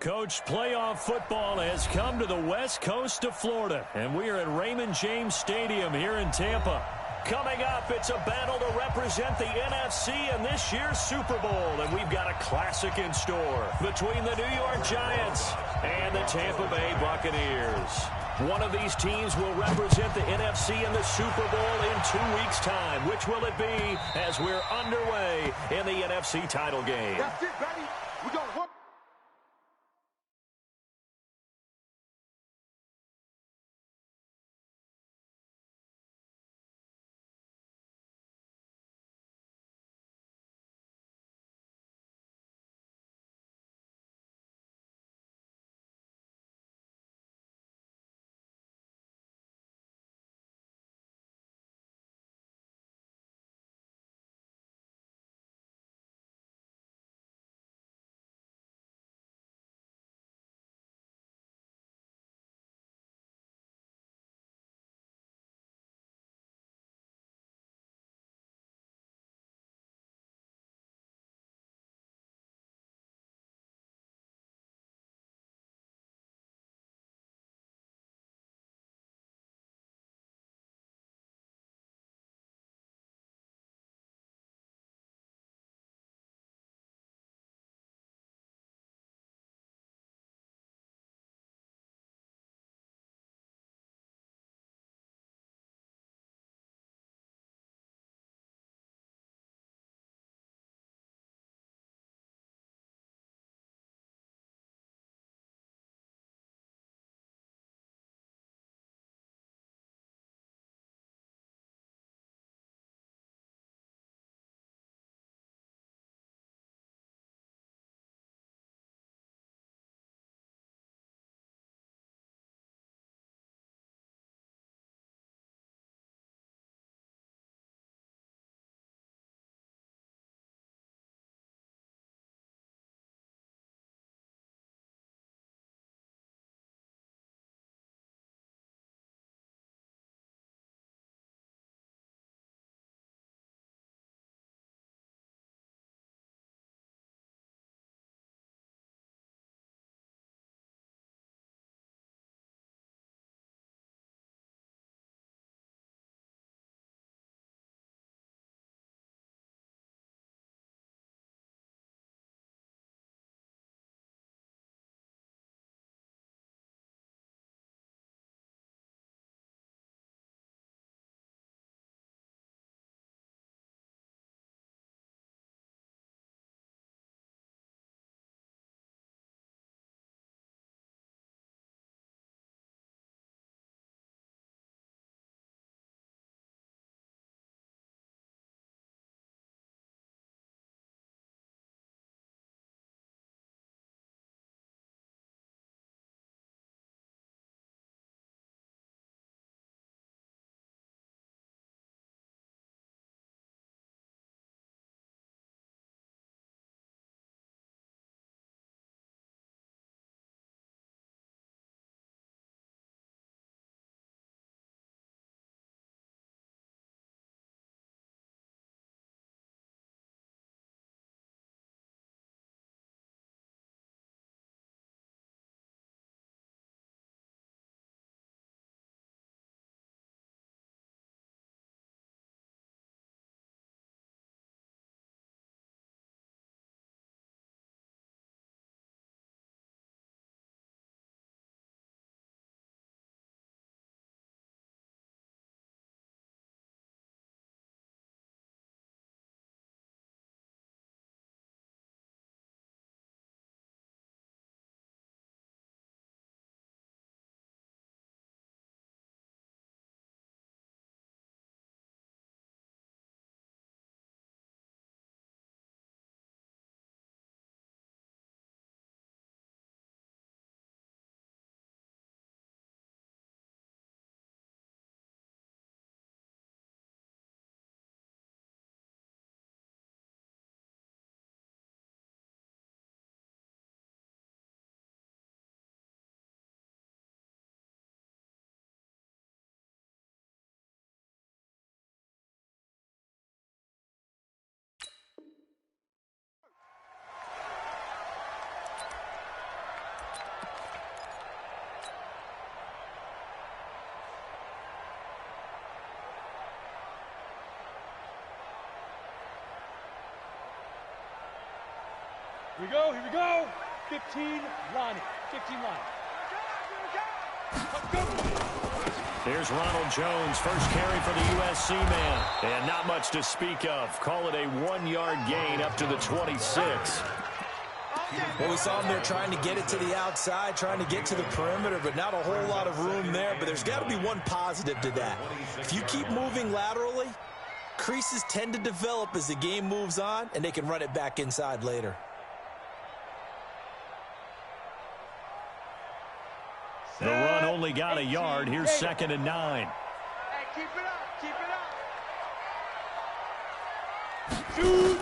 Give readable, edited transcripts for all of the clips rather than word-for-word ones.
Coach, playoff football has come to the west coast of Florida, and we are at Raymond James Stadium here in Tampa. Coming up, it's a battle to represent the NFC in this year's Super Bowl, and we've got a classic in store between the New York Giants and the Tampa Bay Buccaneers. One of these teams will represent the NFC in the Super Bowl in 2 weeks' time. Which will it be as we're underway in the NFC title game? That's it, baby. We're going to work. Here we go. 15 line. 15 line. Here's Ronald Jones, first carry for the USC man. And not much to speak of. Call it a 1-yard gain up to the 26. Well, we saw him there trying to get it to the outside, trying to get to the perimeter, but not a whole lot of room there. But there's got to be one positive to that. If you keep moving laterally, creases tend to develop as the game moves on, and they can run it back inside later. The run only got a yard. Here's 2nd and 9. Hey, keep it up. Keep it up. Shoot.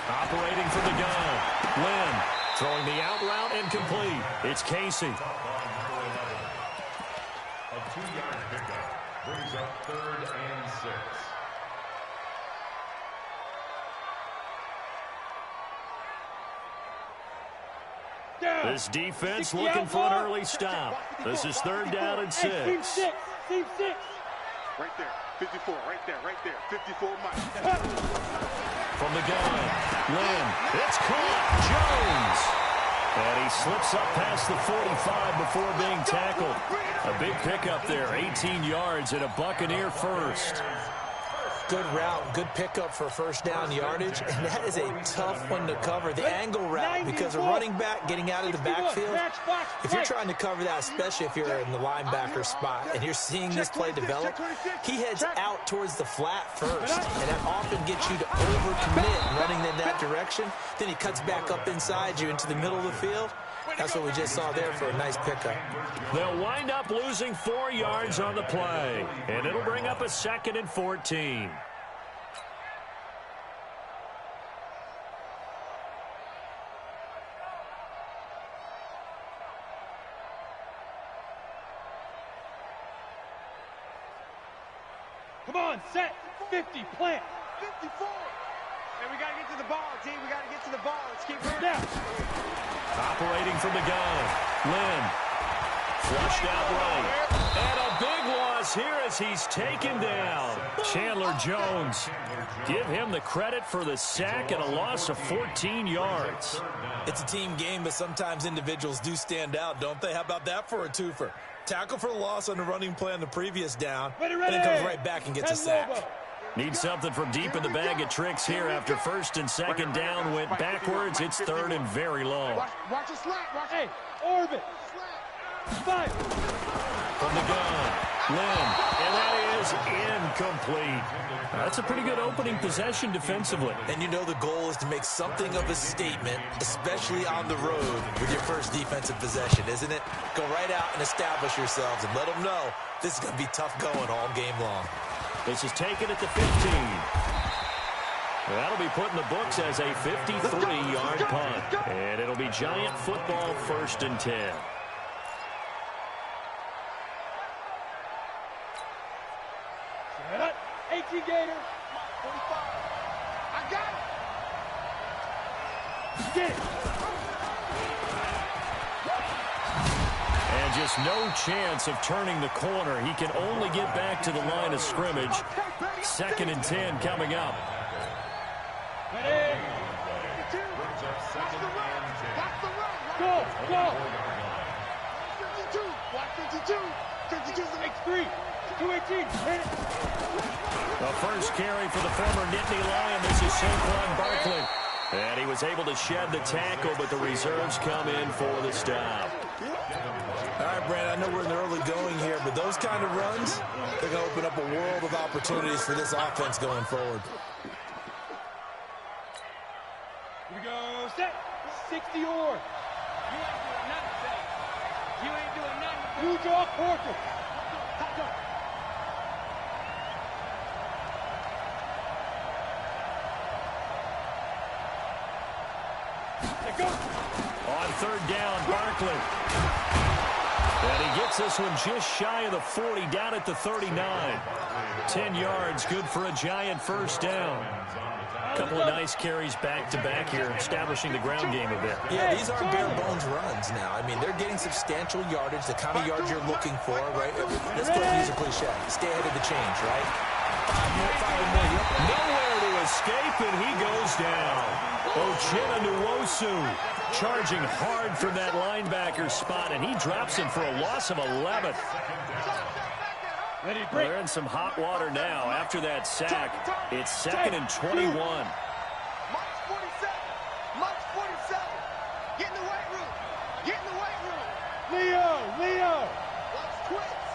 Operating from the gun. Lynn throwing the out route incomplete. It's Casey. A 2-yard pickup brings up 3rd and 6. This defense looking for an early stop. This is 3rd down and 6. Team 6. Team 6. Right there. 54. Right there. Right there. 54 Mike. From the gun, Lynn. It's caught. Jones. And he slips up past the 45 before being tackled. A big pickup there. 18 yards and a Buccaneer first. Good route, good pickup for first down yardage, and that is a tough one to cover, the angle route, because a running back getting out of the backfield, if you're trying to cover that, especially if you're in the linebacker spot, and you're seeing this play develop, he heads out towards the flat first, and that often gets you to overcommit running in that direction. Then he cuts back up inside you into the middle of the field. That's what we just saw there for a nice pickup. They'll wind up losing 4 yards on the play, and it'll bring up a 2nd and 14. Come on, set. 50, plant. 54. Hey, we got to get to the ball, team. We got to get to the ball. Let's keep running. Down. Operating from the gun. Lynn. Flushed out right. And a big loss here as he's taken down. Chandler Jones. Give him the credit for the sack and a loss of 14 yards. It's a team game, but sometimes individuals do stand out, don't they? How about that for a twofer? Tackle for the loss on the running play on the previous down, and then comes right back and gets a sack. Need something from deep in the bag of tricks here after 1st and 2nd down went backwards. It's 3rd and very long. Watch it slap. Watch Hey, orbit. 5. From the gun, Lynn, and that is incomplete. That's a pretty good opening possession defensively. And you know the goal is to make something of a statement, especially on the road with your first defensive possession, isn't it? Go right out and establish yourselves and let them know this is going to be tough going all game long. This is taken at the 15. That'll be put in the books as a 53-yard punt. And it'll be Giant football 1st and 10. Set up. 18 Gator. 45. I got it. Get it. And just no chance of turning the corner. He can only get back to the line of scrimmage. 2nd and 10 coming up. Ready. Go. 52. Watch 52. 52's the next 3. 218. Hit it. The first carry for the former Nittany Lion. This is Saquon Barkley. And he was able to shed the tackle, but the reserves come in for the stop. All right, Brandon, I know we're in the early going here, but those kind of runs, they're going to open up a world of opportunities for this offense going forward. Here we go. Set. 60 or. You ain't doing nothing. You draw quarter. Go. On 3rd down, Barkley. And he gets this one just shy of the 40, down at the 39. 10 yards, good for a Giant first down. A couple of nice carries back-to-back here, establishing the ground game a bit. Yeah, these aren't bare-bones runs now. I mean, they're getting substantial yardage, the kind of yards you're looking for, right? Let's go use a cliche. Stay ahead of the change, right? 5 more. Nowhere to escape, and he goes down. Uchenna Nwosu charging hard from that linebacker spot, and he drops him for a loss of 11. They're in some hot water now after that sack. It's 2nd and 21. March 47. March 47. Get in the weight room. Get in the weight room. Leo. Watch twits.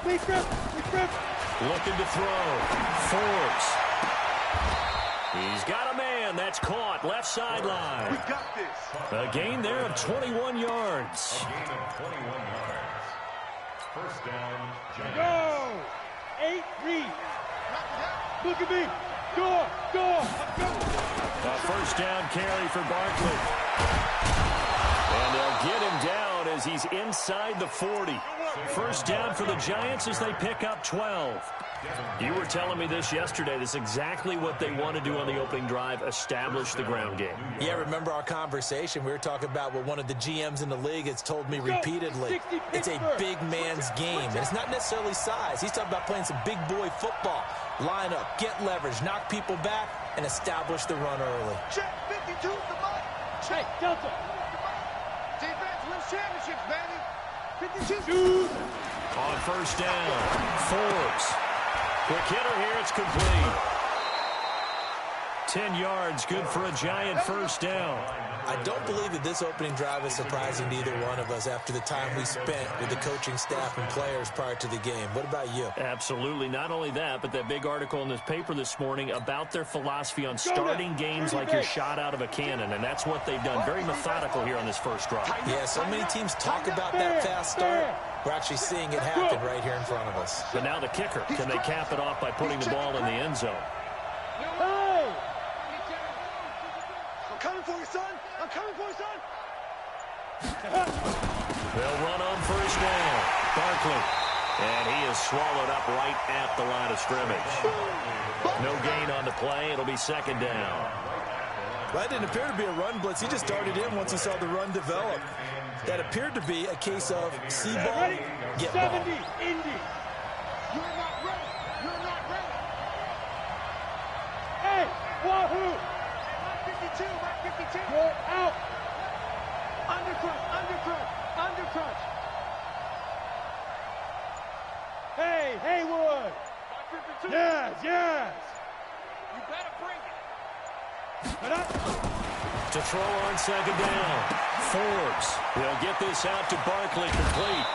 Lee Griff. Looking to throw. Forbes. He's got a man. That's caught. Left sideline. We got this. A gain there of 21 yards. A gain of 21 yards. First down, Giants. Go. 8-3. Look at me. Go. A first down carry for Barkley. And they'll get him down as he's inside the 40. First down for the Giants as they pick up 12. You were telling me this yesterday. This is exactly what they want to do on the opening drive, establish the ground game. Yeah, remember our conversation? We were talking about what one of the GMs in the league has told me repeatedly. It's a big man's game. And it's not necessarily size. He's talking about playing some big boy football. Line up, get leverage, knock people back, and establish the run early. Check 52's the money. Hey, Delta. Defense wins championships, baby. 52. Dude. On first down, Forbes. Quick hitter here, it's complete. 10 yards, good for a Giant first down. I don't believe that this opening drive is surprising to either one of us after the time we spent with the coaching staff and players prior to the game. What about you? Absolutely. Not only that, but that big article in this paper this morning about their philosophy on starting games like you're shot out of a cannon, and that's what they've done. Very methodical here on this first drive. Yeah, so many teams talk about that fast start. We're actually seeing it happen right here in front of us. But now the kicker. Can they cap it off by putting the ball in the end zone? Hey. I'm coming for you, son. I'm coming for you, son. They'll run on first down. Barkley. And he is swallowed up right at the line of scrimmage. No gain on the play. It'll be second down. Well, that didn't appear to be a run blitz. He just darted in once he saw the run develop. That appeared to be a case of see ball, get ball. 70, Indy. You're not ready. You're not ready. Hey, Wahoo. Mark 52. Mark 52. You're out. Undercrunch. Hey, Haywood. Mark 52. Yes. You better bring it. But To throw on second down. Forbes. They'll get this out to Barkley, complete.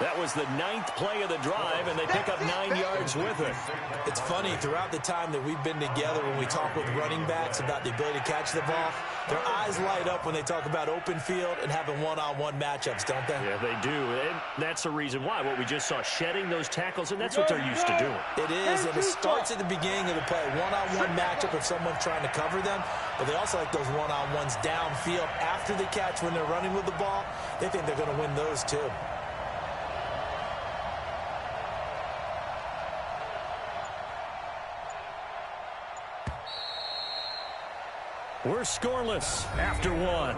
That was the 9th play of the drive, and they pick up 9 yards with it. It's funny, throughout the time that we've been together, when we talk with running backs about the ability to catch the ball, their eyes light up when they talk about open field and having one-on-one matchups, don't they? Yeah, they do, and that's the reason why. What we just saw, shedding those tackles, and that's what they're used to doing. It is, and it starts at the beginning of the play. One-on-one matchup if someone's trying to cover them, but they also like those one-on-ones downfield after the catch when they're running with the ball. They think they're going to win those too. We're scoreless after one.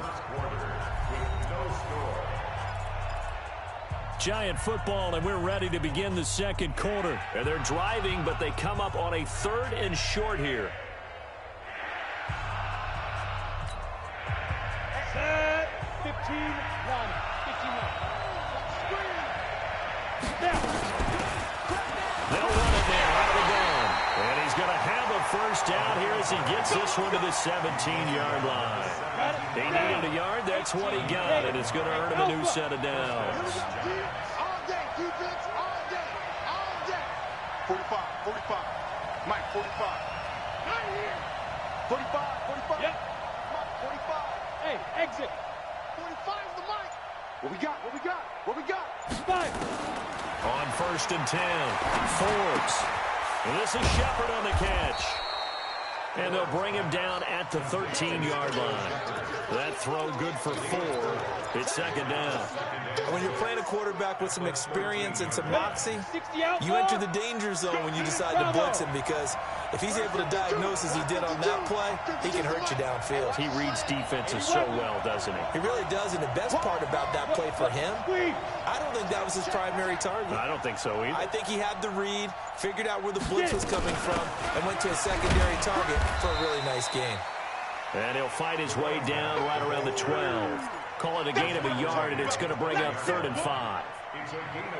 Giant football, and we're ready to begin the second quarter. And they're driving, but they come up on a 3rd and short here. set. 15-1. 15-1. They'll run it there out of the gun. And he's going to have a first down here as he gets this one to the 17-yard line. He needed a yard. That's what he got, and it's going to earn him a new set of downs. All day, defense, all day, all day. 45. Mike, 45. Right here. 45. Yep. Mike, 45. Hey, exit. 45 is the mic. What we got? 5. On 1st and 10, Forbes. And this is Shepard on the catch. And they'll bring him down at the 13-yard line. That throw good for 4. It's second down. When you're playing a quarterback with some experience and some moxie, you enter the danger zone when you decide to blitz him, because if he's able to diagnose as he did on that play, he can hurt you downfield. He reads defenses so well, doesn't he? He really does, and the best part about that play for him, I don't think that was his primary target. I don't think so either. I think he had the read, figured out where the blitz was coming from, and went to a secondary target for a really nice gain. And he'll fight his way down right around the 12. Call it a gain of a yard, and it's going to bring up 3rd and 5.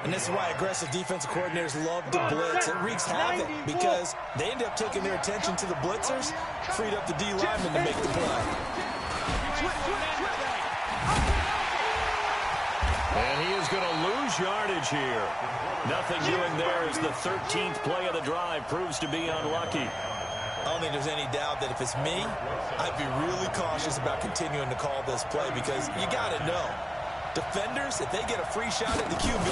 And this is why aggressive defensive coordinators love to blitz. It wreaks havoc because they end up taking their attention to the blitzers, freed up the D lineman to make the play. And he is going to lose yardage here. Nothing doing there as the 13th play of the drive proves to be unlucky. I don't think there's any doubt that if it's me, I'd be really cautious about continuing to call this play, because you got to know, defenders, if they get a free shot at the QB,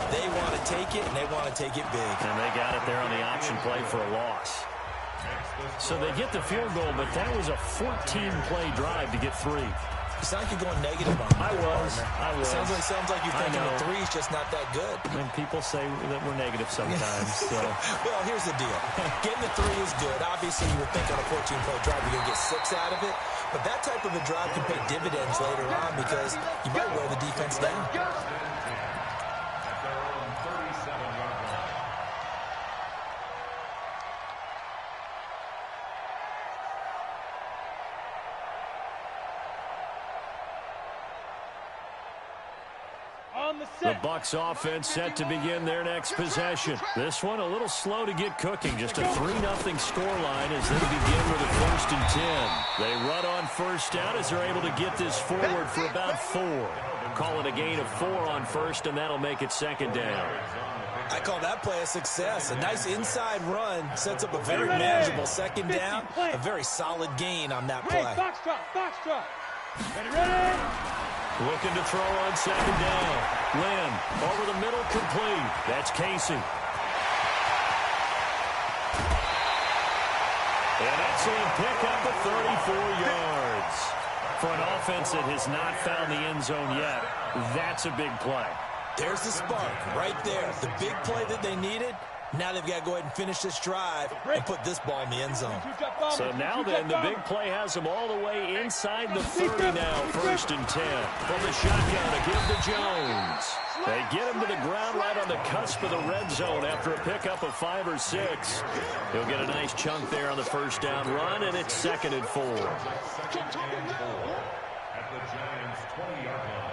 they want to take it, and they want to take it big. And they got it there on the option play for a loss. So they get the field goal, but that was a 14-play drive to get 3. You sound like you're going negative on me. I was. Sounds like you're thinking the 3's just not that good. And people say that we're negative sometimes. So. Well, here's the deal. Getting the 3 is good. Obviously, you would think on a 14-play drive you're going to get 6 out of it. But that type of a drive can pay dividends later on, because you might wear the defense down. The Bucs offense set to begin their next possession. This one a little slow to get cooking. Just a 3-0 scoreline as they begin with a 1st and 10. They run on first down as they're able to get this forward for about 4. Call it a gain of 4 on first, and that'll make it 2nd down. I call that play a success. A nice inside run sets up a very manageable 2nd down. A very solid gain on that play. Box drop. Ready. Looking to throw on 2nd down. Lynn, over the middle, complete. That's Casey. An excellent pickup of 34 yards. For an offense that has not found the end zone yet, that's a big play. There's the spark right there. The big play that they needed. Now they've got to go ahead and finish this drive and put this ball in the end zone. So now then, the big play has them all the way inside the 30 now. 1st and 10. From the shotgun to give to Jones. They get him to the ground right on the cusp of the red zone after a pickup of 5 or 6. He'll get a nice chunk there on the 1st down run, and it's 2nd and 4. At the Giants' 20-yard line.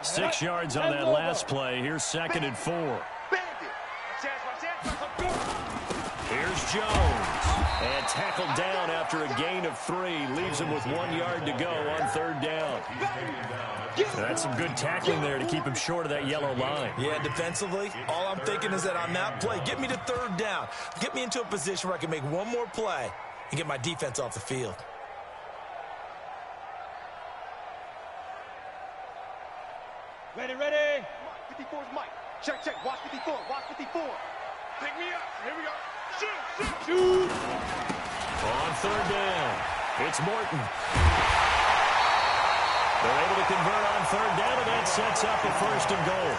6 yards on that last play. Here's 2nd and 4. Here's Jones. And tackled down after a gain of 3. Leaves him with 1 yard to go on 3rd down. That's some good tackling there to keep him short of that yellow line. Yeah, defensively, all I'm thinking is that on that play, get me to 3rd down. Get me into a position where I can make one more play and get my defense off the field. Ready. 54's Mike. Check. Watch 54. Pick me up. Here we go. Shoot. On 3rd down, it's Morton. They're able to convert on 3rd down, and that sets up a 1st and goal.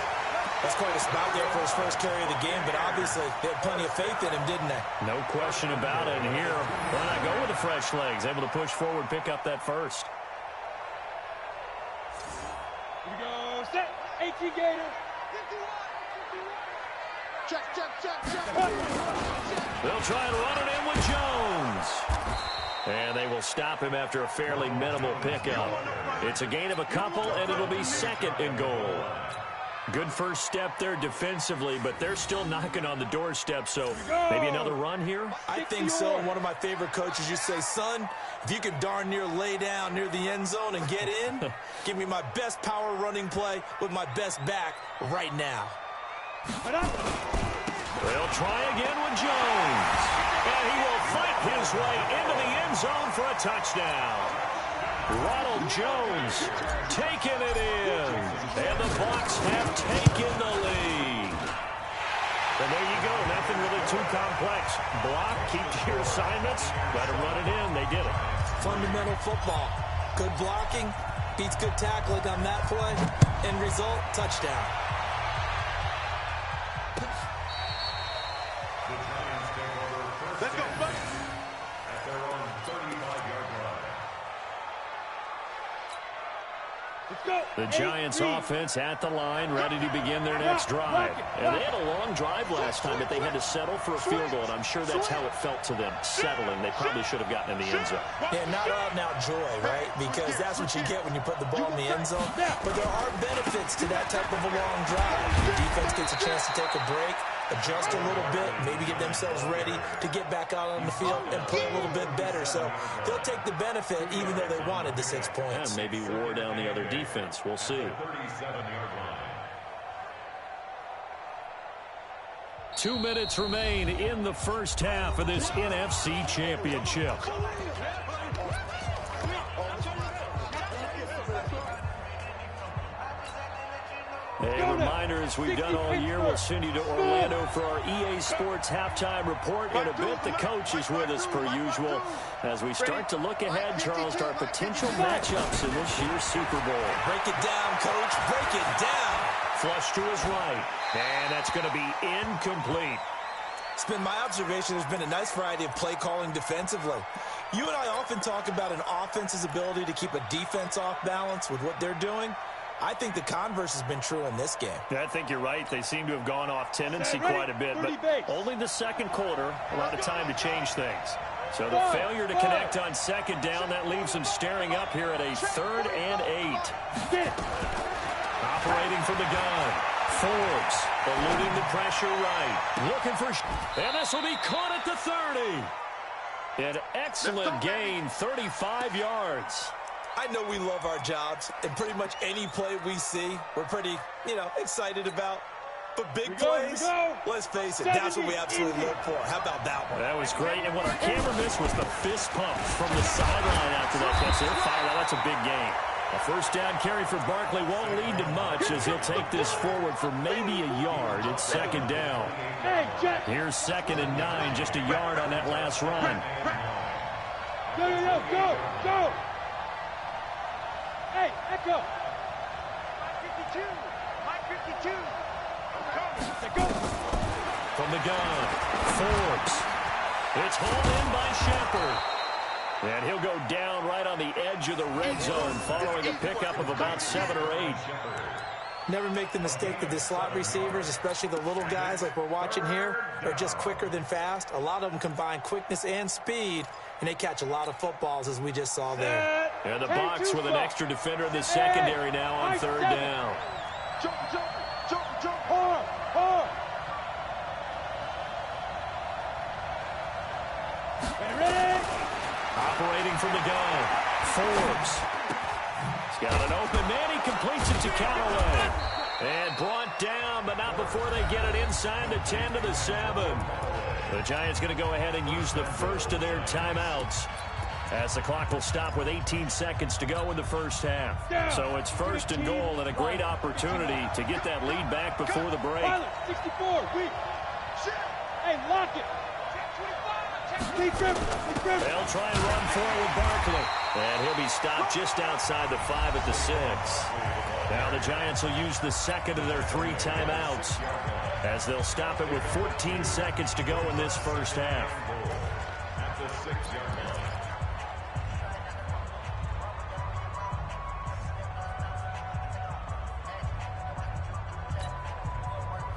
That's quite a spot there for his first carry of the game, but obviously they had plenty of faith in him, didn't they? No question about it. And here, why not go with the fresh legs? Able to push forward, pick up that 1st. Here we go. Set. 18 Gator. Check. They'll try and run it in with Jones. And they will stop him after a fairly minimal pickup. It's a gain of a couple, and it'll be 2nd and goal. Good first step there defensively, but they're still knocking on the doorstep, so maybe another run here? I think so. One of my favorite coaches used to say, son, if you can darn near lay down near the end zone and get in, give me my best power running play with my best back right now. They'll try again with Jones. And he will fight his way into the end zone for a touchdown. Ronald Jones taking it in. And the Bucs have taken the lead. And there you go. That's Nothing really too complex. Block, keep to your assignments, let them run it in. They did it. Fundamental football. Good blocking beats good tackling on that play. End result, touchdown. Let's go, buddy. At their own 35-yard line. Let's go. The Giants offense at the line, ready to begin their next drive. And they had a long drive last time, but they had to settle for a field goal, and I'm sure that's how it felt to them, settling. They probably should have gotten in the end zone. Yeah, not out and out joy, right? Because that's what you get when you put the ball in the end zone. But there are benefits to that type of a long drive. Your defense gets a chance to take a break, adjust a little bit, maybe get themselves ready to get back out on the field and play a little bit better. So they'll take the benefit even though they wanted the 6 points. And maybe wore down the other defense. We'll see. 37-yard line. 2 minutes remain in the first half of this NFC Championship. A reminder, as we've done all year, we'll send you to Orlando for our EA Sports halftime report. In a bit, the coach is with us per usual as we start to look ahead, Charles, to our potential matchups in this year's Super Bowl. Break it down, Coach. Break it down. Flush to his right, and that's going to be incomplete. It's been my observation there's been a nice variety of play calling defensively. You and I often talk about an offense's ability to keep a defense off balance with what they're doing. I think the converse has been true in this game. Yeah, I think you're right. They seem to have gone off tendency quite a bit, but only the second quarter, a lot of time to change things. So the failure to connect on second down, that leaves them staring up here at a 3rd and 8. Operating from the gun. Forbes eluding the pressure right. Looking for, and this will be caught at the 30. An excellent gain, 35 yards. I know we love our jobs, and pretty much any play we see, we're pretty, excited about. But big plays, let's face it, that's what we absolutely live for. How about that one? That was great, and what our camera missed was the fist pump from the sideline after that catch. They're fired out. That's a big gain. A first down carry for Barkley won't lead to much as he'll take this forward for maybe a yard. It's second down. Here's 2nd and 9, just a yard on that last run. Go. Hey, Echo. 52. 52. Go. From the gun, Forbes. It's hauled in by Shepard. And he'll go down right on the edge of the red zone following a pickup of about 7 or 8. Never make the mistake that the slot receivers, especially the little guys like we're watching here, are just quicker than fast. A lot of them combine quickness and speed, and they catch a lot of footballs, as we just saw there. And the box with an extra defender in the secondary now on 3rd down. Jump. Hard. Ready. Operating from the gun, Forbes. He's got an open man. He completes it to Callaway. And brought down, but not before they get it inside the 10 to the 7. The Giants going to go ahead and use the first of their timeouts as the clock will stop with 18 seconds to go in the first half. So it's 1st and goal and a great opportunity to get that lead back before the break. 64, weak. Hey, lock it. They'll try and run forward with Barkley. And he'll be stopped just outside the 5 at the 6. Now the Giants will use the second of their 3 timeouts as they'll stop it with 14 seconds to go in this first half. At the 6-yard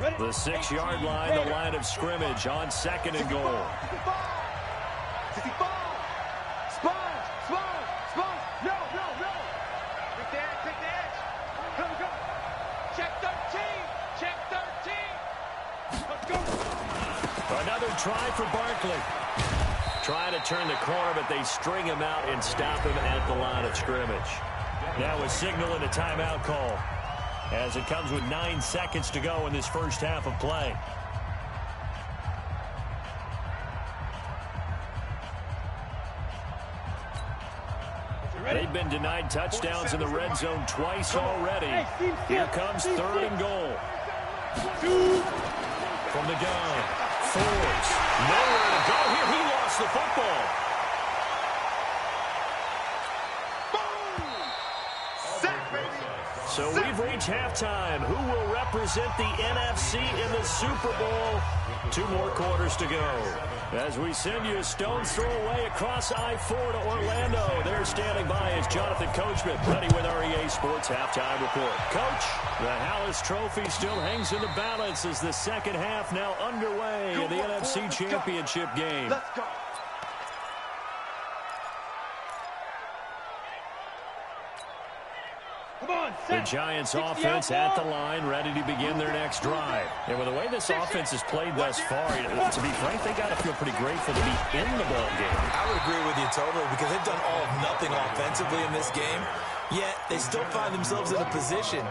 line. The 6-yard line, the line of scrimmage on 2nd and goal. 65. Spine. No. Take the edge. Go. Check 13. Let's go. Another try for Barkley. Trying to turn the corner, but they string him out and stop him at the line of scrimmage. Now a signal and a timeout call as it comes with 9 seconds to go in this first half of play. They've been denied touchdowns in the red zone twice already. Here comes 3rd and goal. From the gun, Forbes, nowhere to go here. He lost the football. So we've reached halftime. Who will represent the NFC in the Super Bowl? 2 more quarters to go. As we send you a stone's throw away across I-4 to Orlando. There standing by is Jonathan Coachman, ready with our EA Sports Halftime Report. Coach, the Hallis Trophy still hangs in the balance as the second half now underway in the NFC Championship game. Let's go. The Giants offense at the line, ready to begin their next drive. And with the way this offense has played thus far, to be frank, they got to feel pretty grateful to be in the ball game. I would agree with you totally because they've done all of nothing offensively in this game, yet they still find themselves in a position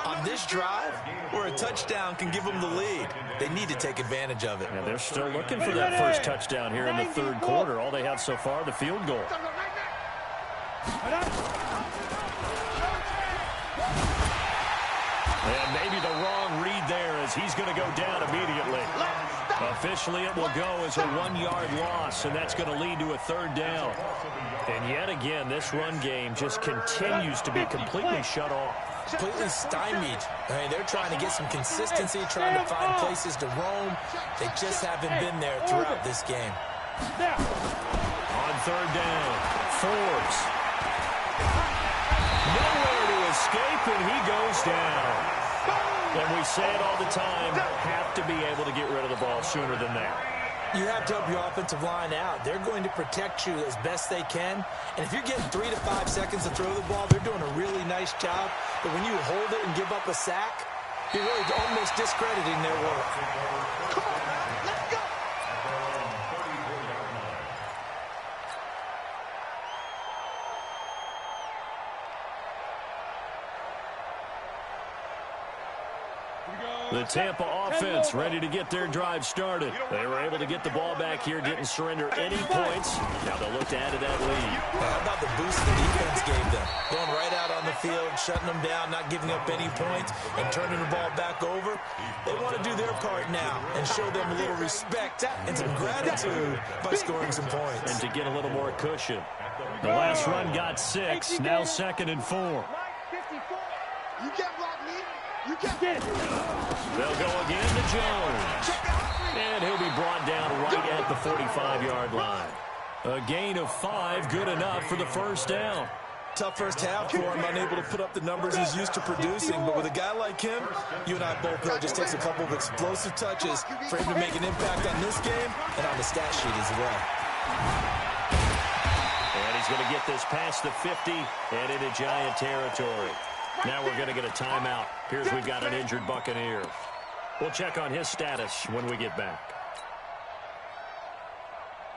on this drive where a touchdown can give them the lead. They need to take advantage of it. And they're still looking for that first touchdown here in the third quarter. All they have so far, the field goal. And maybe the wrong read there as he's going to go down immediately. Officially, it will go as a 1-yard loss, and that's going to lead to a third down. And yet again, this run game just continues to be completely shut off. Completely stymied. I mean, they're trying to get some consistency, trying to find places to roam. They just haven't been there throughout this game. On third down, Forbes. Nowhere to escape, and he goes down. And we say it all the time, have to be able to get rid of the ball sooner than that. You have to help your offensive line out. They're going to protect you as best they can. And if you're getting 3 to 5 seconds to throw the ball, they're doing a really nice job. But when you hold it and give up a sack, you're really almost discrediting their work. Come on, man. Let's go. The Tampa offense ready to get their drive started. They were able to get the ball back here, didn't surrender any points. Now they'll look to add to that lead. How about the boost the defense gave them? Going right out on the field, shutting them down, not giving up any points, and turning the ball back over. They want to do their part now and show them a little respect and some gratitude by scoring some points. And to get a little more cushion. The last run got 6, now 2nd and 4. You can't block me. You can't get it. They'll go again to Jones. And he'll be brought down right at the 45-yard line. A gain of 5, good enough for the first down. Tough first half for him, unable to put up the numbers he's used to producing. But with a guy like him, you and I both know it just takes a couple of explosive touches for him to make an impact on this game and on the stat sheet as well. And he's going to get this past the 50 and into Giant territory. Now we're going to get a timeout. Here's we've got an injured Buccaneer. We'll check on his status when we get back.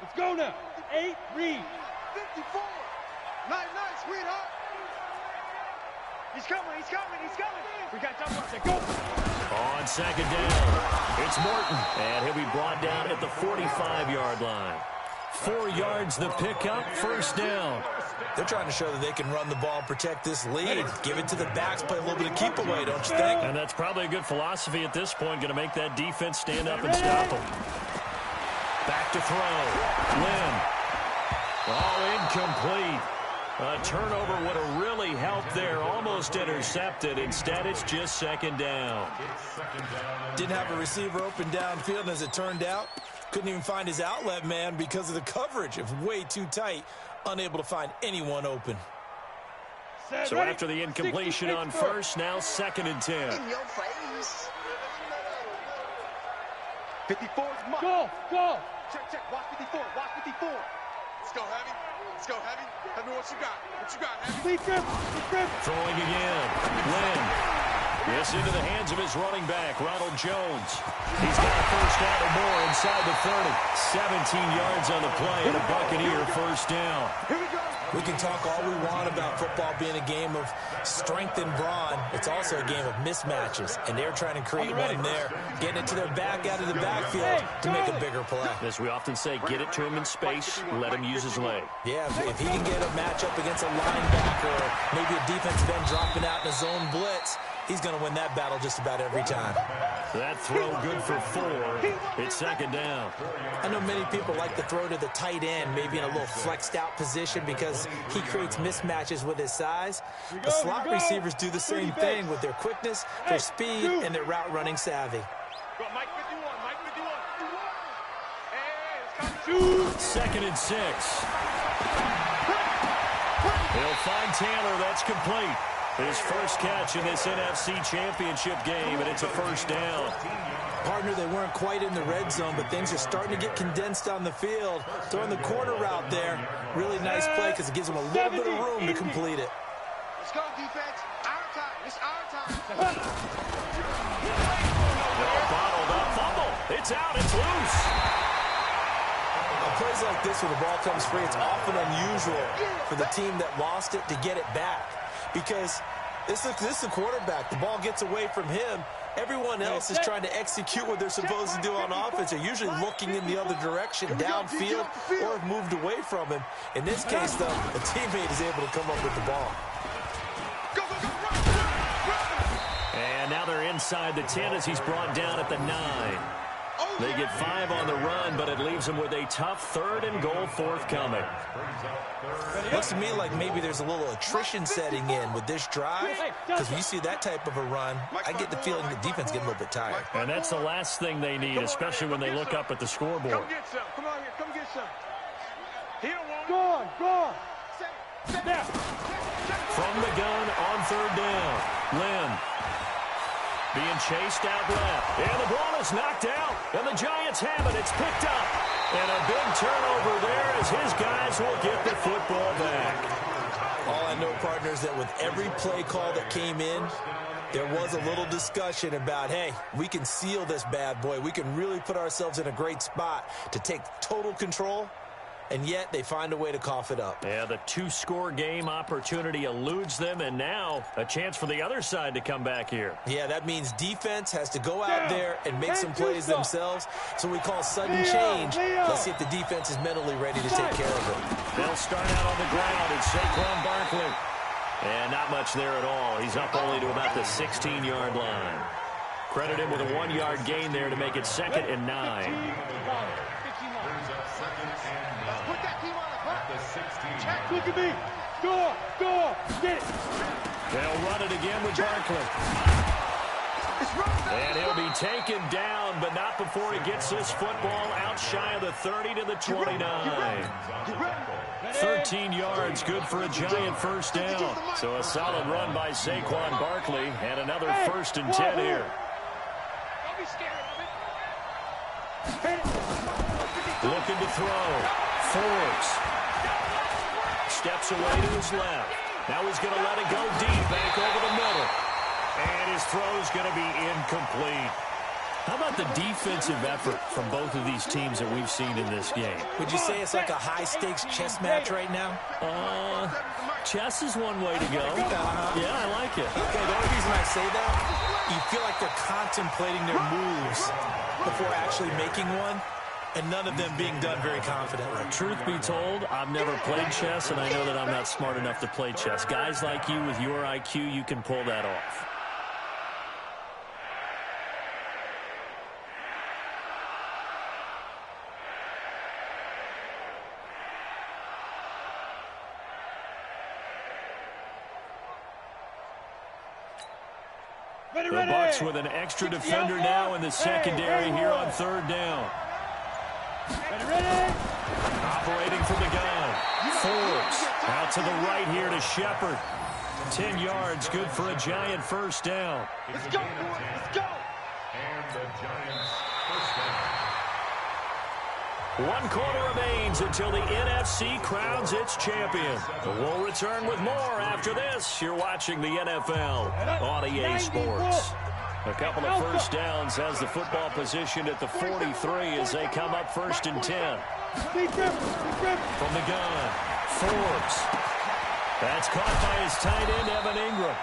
Let's go now. 8, read. 54. Nice, sweetheart. He's coming. We got jump up there. Go. On second down, it's Morton. And he'll be brought down at the 45-yard line. 4 yards the pickup, first down. They're trying to show that they can run the ball and protect this lead. Give it to the backs, play a little bit of keep away, don't you think? And that's probably a good philosophy at this point, going to make that defense stand up and stop them. Back to throw. Lynn. Oh, incomplete. A turnover would have really helped there. Almost intercepted. Instead, it's just second down. Didn't have a receiver open downfield, and as it turned out, couldn't even find his outlet man because of the coverage. It was way too tight. Unable to find anyone open. So after the incompletion on first, now 2nd and 10. In your face. 54 is mine. Go. Check. Watch 54. Let's go, Heavy. Heavy, what you got? Heavy? Throwing again. Lynn. This into the hands of his running back, Ronald Jones. He's got a first down or more inside the 30. 17 yards on the play and a Buccaneer first down. Here we go. We can talk all we want about football being a game of strength and brawn. It's also a game of mismatches, and they're trying to create one there, getting it to their back out of the backfield to make a bigger play. As we often say, get it to him in space, let him use his leg. Yeah, if he can get a matchup against a linebacker or maybe a defensive end dropping out in a zone blitz, he's going to win that battle just about every time. That throw good for 4. It's second down. I know many people like to throw to the tight end, maybe in a little flexed out position because he creates mismatches with his size. The slot receivers do the same thing with their quickness, their speed, and their route running savvy. Go, Mike 51, Mike 51. Hey, it's coming. 2nd and 6. He'll find Taylor. That's complete. His first catch in this NFC Championship game, and it's a first down. Partner, they weren't quite in the red zone, but things are starting to get condensed on the field. Throwing the corner route there. Really nice play because it gives them a little bit of room to complete it. Let's go, defense. Our time. It's our time. Bottled up. Fumble. It's out. It's loose. Plays like this where the ball comes free, it's often unusual for the team that lost it to get it back. Because this is a quarterback. The ball gets away from him. Everyone else is trying to execute what they're supposed to do on offense. They're usually looking in the other direction, downfield, or have moved away from him. In this case, though, a teammate is able to come up with the ball. And now they're inside the 10 as he's brought down at the 9. They get 5 on the run, but it leaves them with a tough 3rd and goal forthcoming. Looks to me like maybe there's a little attrition setting in with this drive, because when you see that type of a run, I get the feeling the defense getting a little bit tired. And that's the last thing they need, especially when they look up at the scoreboard. Come get some. Come on here. Come get some. He don't want Go on, go on. From the gun on 3rd down, Lynn. Being chased out left. And the ball is knocked out. And the Giants have it. It's picked up. And a big turnover there as his guys will get the football back. All I know, partners, that with every play call that came in, there was a little discussion about, hey, we can seal this bad boy. We can really put ourselves in a great spot to take total control. And yet they find a way to cough it up. Yeah, the 2-score game opportunity eludes them, and now a chance for the other side to come back here. Yeah, that means defense has to go out there and make some plays themselves. So we call sudden change. Let's see if the defense is mentally ready to take care of it. They'll start out on the ground. It's Saquon Barkley. And not much there at all. He's up only to about the 16-yard line. Credit him with a 1-yard gain there to make it 2nd and 9. Look at me. Go, get it. They'll run it again with Barkley. And he'll be taken down, but not before he gets this football out shy of the 30 to the 29. 13 yards, good for a Giant first down. So a solid run by Saquon Barkley, and another 1st and 10 here. Don't be scared of it. Looking to throw. Forbes. Steps away to his left. Now he's going to let it go deep, back over the middle. And his throw's going to be incomplete. How about the defensive effort from both of these teams that we've seen in this game? Would you say it's like a high-stakes chess match right now? Chess is one way to go. Yeah, I like it. Okay, the only reason I say that, you feel like they're contemplating their moves before actually making one. And none of them being done very confidently. Truth be told, I've never played chess, and I know that I'm not smart enough to play chess. Guys like you with your IQ, you can pull that off. The Bucs with an extra defender now in the secondary here on 3rd down. Operating from the gun. Forbes out to the right here to Shepard. 10 yards, good for a Giant first down. Let's go, boys. Let's go. And the Giants first down. 1 quarter remains until the NFC crowns its champion. We'll return with more after this. You're watching the NFL on EA Sports. A couple of first downs has the football positioned at the 43 as they come up 1st and 10. From the gun, Forbes. That's caught by his tight end, Evan Ingram.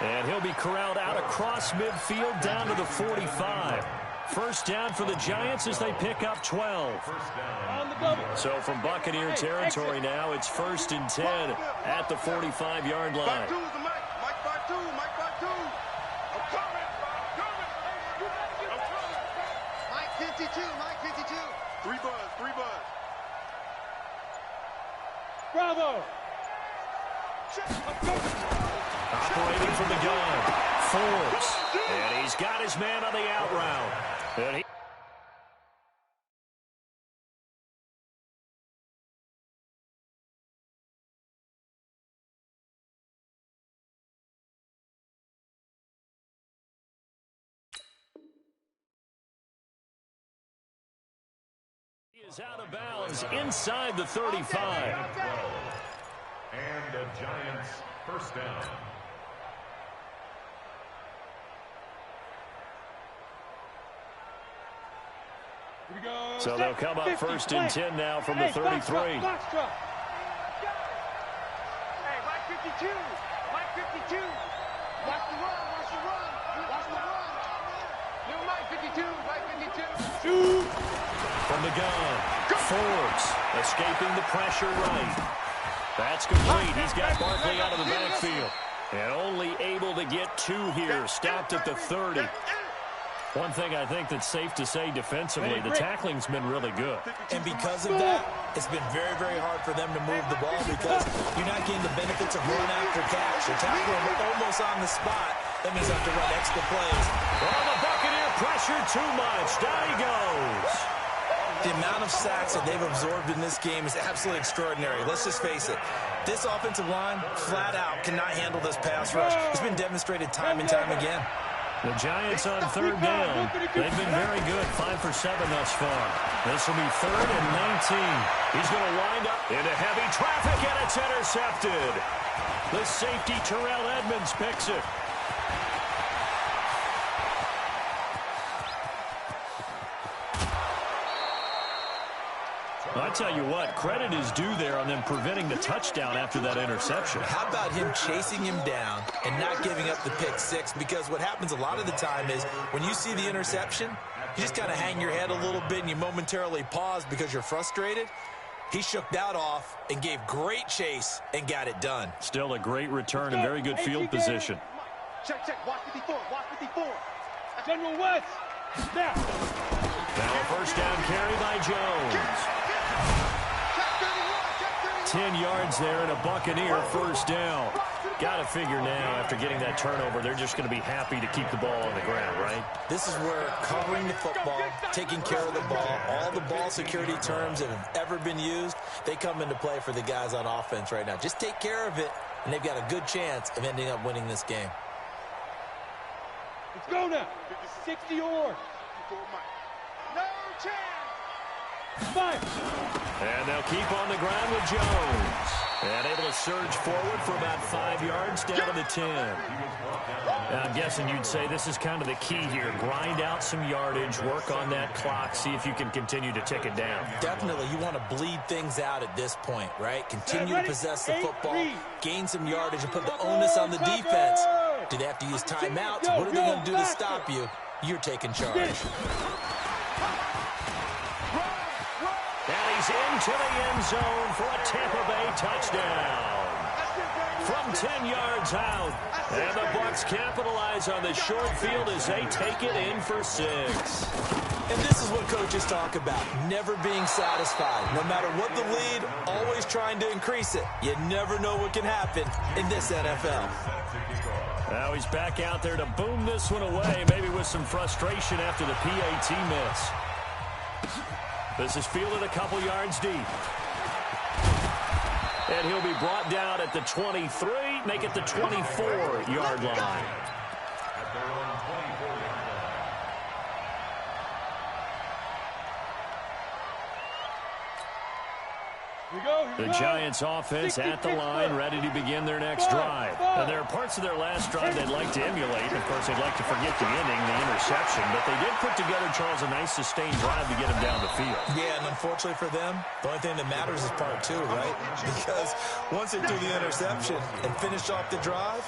And he'll be corralled out across midfield down to the 45. First down for the Giants as they pick up 12. So from Buccaneer territory now, it's 1st and 10 at the 45-yard line. Mike 5-2, Mike 5-2. 52, Mike 52. Three buzz, three buzz. Bravo. Operating from the gun. Forbes. And he's got his man on the out route. And he is out of bounds inside the 35. And the Giants first down. Here we go. So they'll come up first and 10 now from the 33. Box drop. Hey, Mike 52. Mike 52. Watch the run. Watch the run. Watch the run. New Mike 52. Mike 52. Shoot. From the gun, Forbes escaping the pressure right. That's complete. He's got Barkley out of the backfield. And only able to get two here. Stopped at the 30. One thing I think that's safe to say defensively, the tackling's been really good. And because of that, it's been very, very hard for them to move the ball because you're not getting the benefits of run after catch. You're tackling almost on the spot. That means you have to run extra plays. Well, the Buccaneer pressure too much. Down he goes. The amount of sacks that they've absorbed in this game is absolutely extraordinary. Let's just face it. This offensive line, flat out, cannot handle this pass rush. It's been demonstrated time and time again. The Giants on third down. They've been very good, 5 for 7 thus far. This will be 3rd and 19. He's going to wind up into heavy traffic, and it's intercepted. The safety, Terrell Edmonds, picks it. I tell you what, credit is due there on them preventing the touchdown after that interception. How about him chasing him down and not giving up the pick six? Because what happens a lot of the time is when you see the interception, you just kind of hang your head a little bit and you momentarily pause because you're frustrated. He shook that off and gave great chase and got it done. Still a great return and very good field position. Check, check. Watch 54. Watch 54. General West. Snap. Now a first down carry by Jones. 10 yards there and a Buccaneer first down. Got to figure now after getting that turnover, they're just going to be happy to keep the ball on the ground, right? This is where covering the football, taking care of the ball, all the ball security terms that have ever been used, they come into play for the guys on offense right now. Just take care of it, and they've got a good chance of ending up winning this game. Let's go now. 60 or. No chance. Fire. And they'll keep on the ground with Jones. And able to surge forward for about 5 yards down to the 10. Now, I'm guessing you'd say this is kind of the key here. Grind out some yardage, work on that clock, see if you can continue to tick it down. Definitely, you want to bleed things out at this point, right? Continue to possess the football, gain some yardage, and put the onus on the defense. Do they have to use timeouts? What are they going to do to stop you? You're taking charge. And he's into the end zone for a Tampa Bay touchdown. From 10 yards out. And the Bucs capitalize on the short field as they take it in for 6. And this is what coaches talk about, never being satisfied. No matter what the lead, always trying to increase it. You never know what can happen in this NFL. Now he's back out there to boom this one away, maybe with some frustration after the PAT miss. This is fielded a couple yards deep. And he'll be brought down at the 23, make it the 24-yard line. The Giants offense at the line, ready to begin their next drive. And there are parts of their last drive they'd like to emulate. Of course, they'd like to forget the ending, the interception. But they did put together, Charles, a nice sustained drive to get him down the field. Yeah, and unfortunately for them, the only thing that matters is part 2, right? Because once they do the interception and finish off the drive,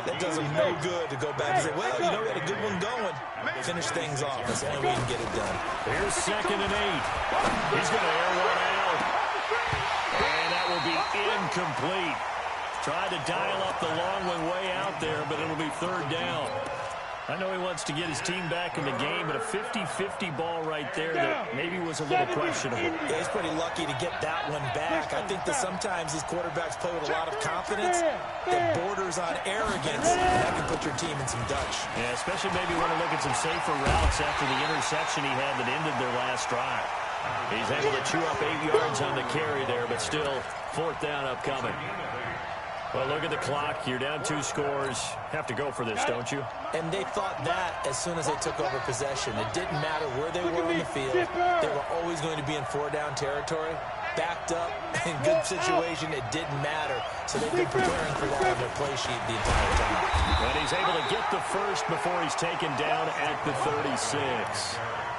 that does them no good to go back and say, well, you know, we had a good one going. Finish things off. That's the only way you can get it done. Here's 2nd and 8. He's going to air one out. And that will be incomplete. Tried to dial up the long one way out there, but it'll be 3rd down. I know he wants to get his team back in the game, but a 50-50 ball right there that maybe was a little questionable. Yeah, he's pretty lucky to get that one back. I think that sometimes these quarterbacks play with a lot of confidence that borders on arrogance, and that can put your team in some Dutch. Yeah, especially maybe want to look at some safer routes after the interception he had that ended their last drive. He's able to chew up 8 yards on the carry there, but still 4th down upcoming. Well, look at the clock. You're down 2 scores. Have to go for this, don't you? And they thought that as soon as they took over possession. It didn't matter where they were on the field. They were always going to be in 4-down territory. Backed up, in good situation, it didn't matter. So they've been preparing for that on their play sheet the entire time. And he's able to get the first before he's taken down at the 36.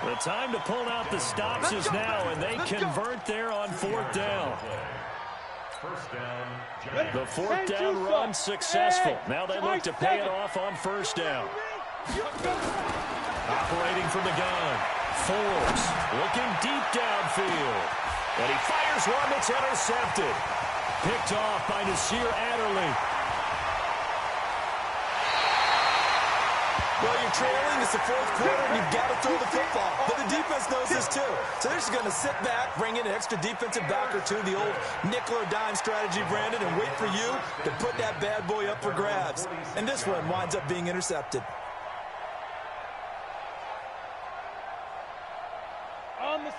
The time to pull out the stops is now, and they convert there on 4th down. The 4th down run successful. Now they look to pay it off on 1st down. Operating from the gun. Forbes looking deep downfield. And he fires one that's intercepted. Picked off by Nasir Adderley. Well, you're trailing. It's the 4th quarter, and you've got to throw the football. But the defense knows this, too. So they're just going to sit back, bring in an extra defensive back or two, the old nickel or dime strategy, Brandon, and wait for you to put that bad boy up for grabs. And this one winds up being intercepted.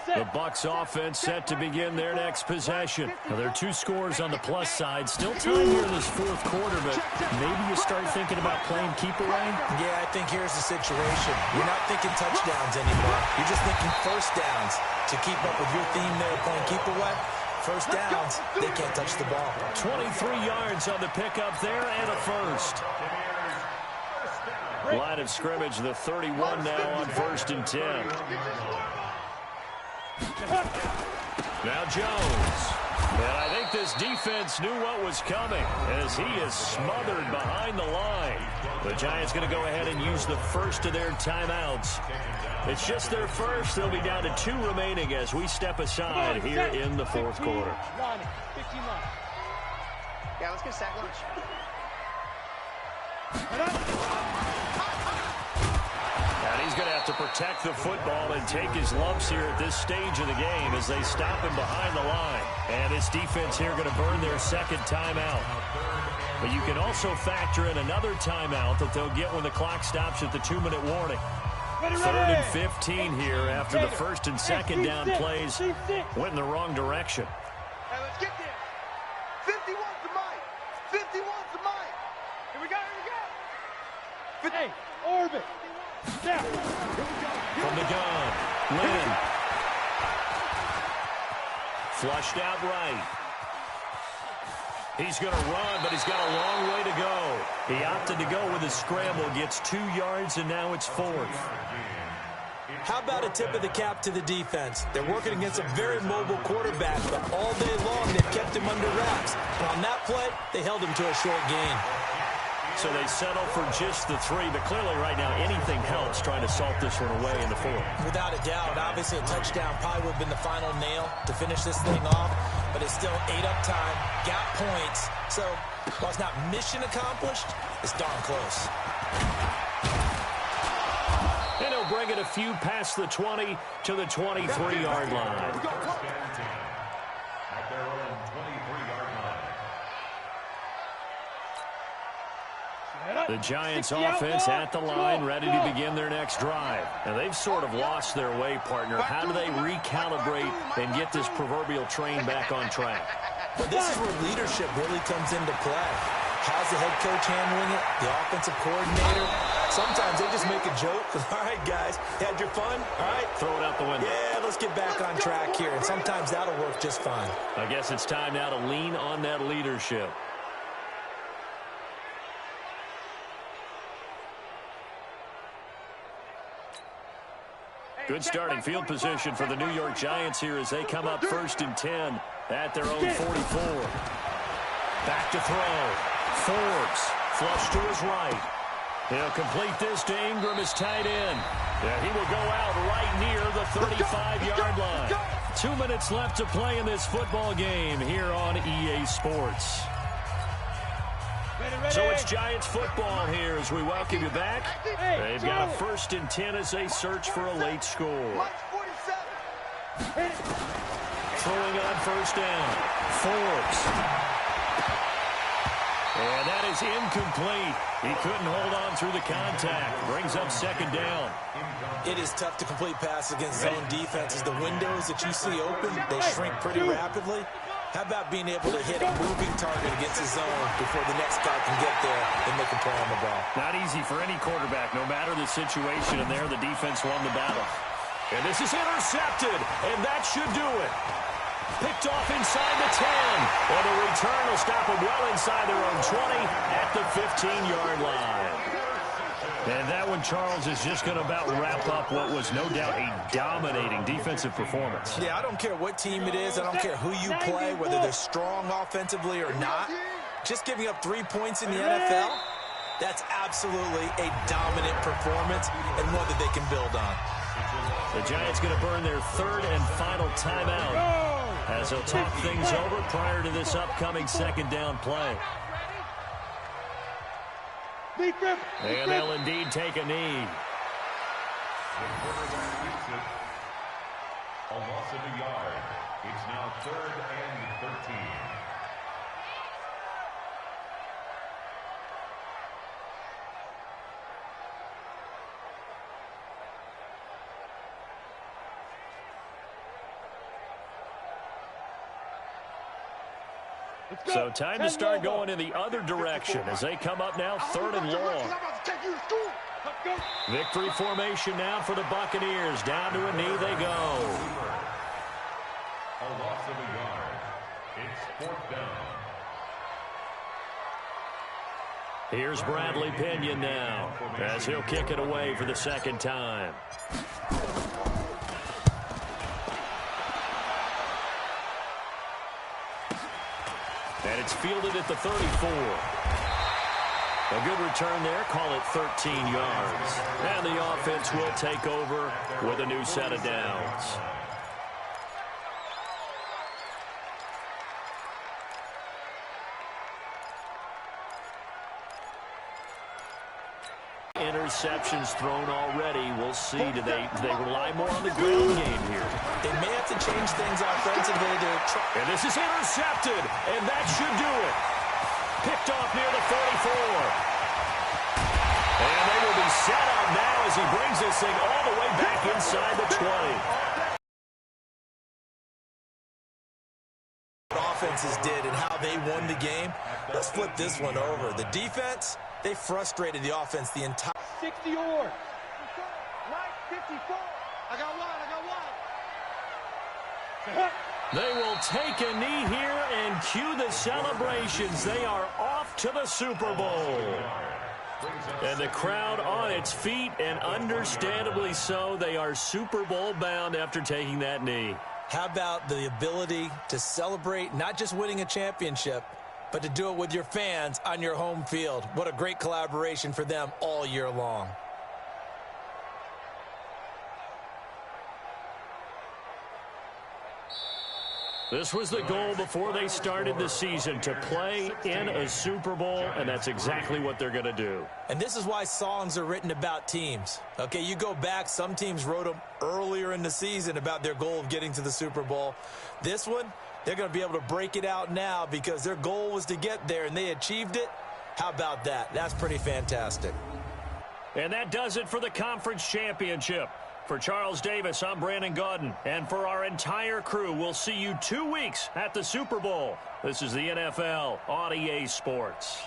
The Bucs offense set to begin their next possession. Now, there are 2 scores on the plus side. Still time here in this 4th quarter, but maybe you start thinking about playing keep away? Yeah, I think here's the situation. You're not thinking touchdowns anymore. You're just thinking 1st downs. To keep up with your theme there, playing keep away, 1st downs, they can't touch the ball. 23 yards on the pickup there and a 1st. Line of scrimmage, the 31 now on 1st and 10. Now Jones. And I think this defense knew what was coming as he is smothered behind the line. The Giants going to go ahead and use the first of their timeouts. It's just their first. They'll be down to 2 remaining as we step aside here in the 4th quarter. Yeah, let's get sack lunch. And he's going to have to protect the football and take his lumps here at this stage of the game as they stop him behind the line. And this defense here going to burn their 2nd timeout. But you can also factor in another timeout that they'll get when the clock stops at the 2-minute warning. 3rd and 15 here after the 1st and 2nd down plays went in the wrong direction. Hey, let's get there. 51's the mic. 51's the mic. Here we go, here we go. Hey, orbit. From the gun, Lynn. Flushed out right. He's going to run, but he's got a long way to go. He opted to go with a scramble, gets 2 yards, and now it's 4th. How about a tip of the cap to the defense? They're working against a very mobile quarterback, but all day long they've kept him under wraps. And on that play, they held him to a short gain. So they settle for just the 3, but clearly right now anything helps trying to salt this one away in the 4th. Without a doubt, obviously a touchdown probably would have been the final nail to finish this thing off, but it's still 8 up time, got points. So while it's not mission accomplished, it's darn close. And he'll bring it a few past the 20 to the 23-yard line. The Giants offense at the line, ready to begin their next drive. Now, they've sort of lost their way, partner. How do they recalibrate and get this proverbial train back on track? Well, this is where leadership really comes into play. How's the head coach handling it? The offensive coordinator? Sometimes they just make a joke. All right, guys, had your fun? All right. Throw it out the window. Yeah, let's get back on track here. And sometimes that'll work just fine. I guess it's time now to lean on that leadership. Good starting field position for the New York Giants here as they come up 1st and 10 at their own 44. Back to throw. Forbes flush to his right. He'll complete this to Ingram, his tight end. Yeah, he will go out right near the 35-yard line. 2 minutes left to play in this football game here on EA Sports. So it's Giants football here as we welcome you back. They've got a 1st and 10 as they search for a late score. Throwing on 1st down. Forbes. And that is incomplete. He couldn't hold on through the contact. Brings up 2nd down. It is tough to complete passes against zone defenses. The windows that you see open, they shrink pretty rapidly. How about being able to hit a moving target against the zone before the next guy can get there and make a play on the ball? Not easy for any quarterback, no matter the situation. And there, the defense won the battle. And this is intercepted, and that should do it. Picked off inside the 10. And the return will stop them well inside their own 20 at the 15-yard line. And that one, Charles, is just going to about wrap up what was no doubt a dominating defensive performance. Yeah, I don't care what team it is. I don't care who you play, whether they're strong offensively or not. Just giving up 3 points in the NFL, that's absolutely a dominant performance and one that they can build on. The Giants going to burn their 3rd and final timeout as they'll talk things over prior to this upcoming 2nd down play. And they'll indeed take a knee. The quarterback keeps it. A loss of a yard. It's now 3rd and 13. So time to start going in the other direction as they come up now 3rd and long. Victory formation now for the Buccaneers. Down to a knee they go. A loss of a yard. It's 4th down. Here's Bradley Pinion now as he'll kick it away for the 2nd time. And it's fielded at the 34. A good return there. Call it 13 yards. And the offense will take over with a new set of downs. Interceptions thrown already. We'll see. Do they rely more on the ground game here? They may have to change things offensively to try. And this is intercepted, and that should do it. Picked off near the 44. And they will be set up now as he brings this thing all the way back inside the 20. Offenses did and how they won the game. Let's flip this one over. The defense, they frustrated the offense the entire 60 yards. Mike 54. I got one. They will take a knee here and cue the celebrations. They are off to the Super Bowl. And the crowd on its feet, and understandably so. They are Super Bowl bound after taking that knee. How about the ability to celebrate not just winning a championship, but to do it with your fans on your home field? What a great collaboration for them all year long. This was the goal before they started the season, to play in a Super Bowl, and that's exactly what they're going to do. And this is why songs are written about teams. Okay, you go back, some teams wrote them earlier in the season about their goal of getting to the Super Bowl. This one, they're going to be able to break it out now because their goal was to get there, and they achieved it. How about that? That's pretty fantastic. And that does it for the conference championship. For Charles Davis, I'm Brandon Gaudin. And for our entire crew, we'll see you 2 weeks at the Super Bowl. This is the NFL on EA Sports.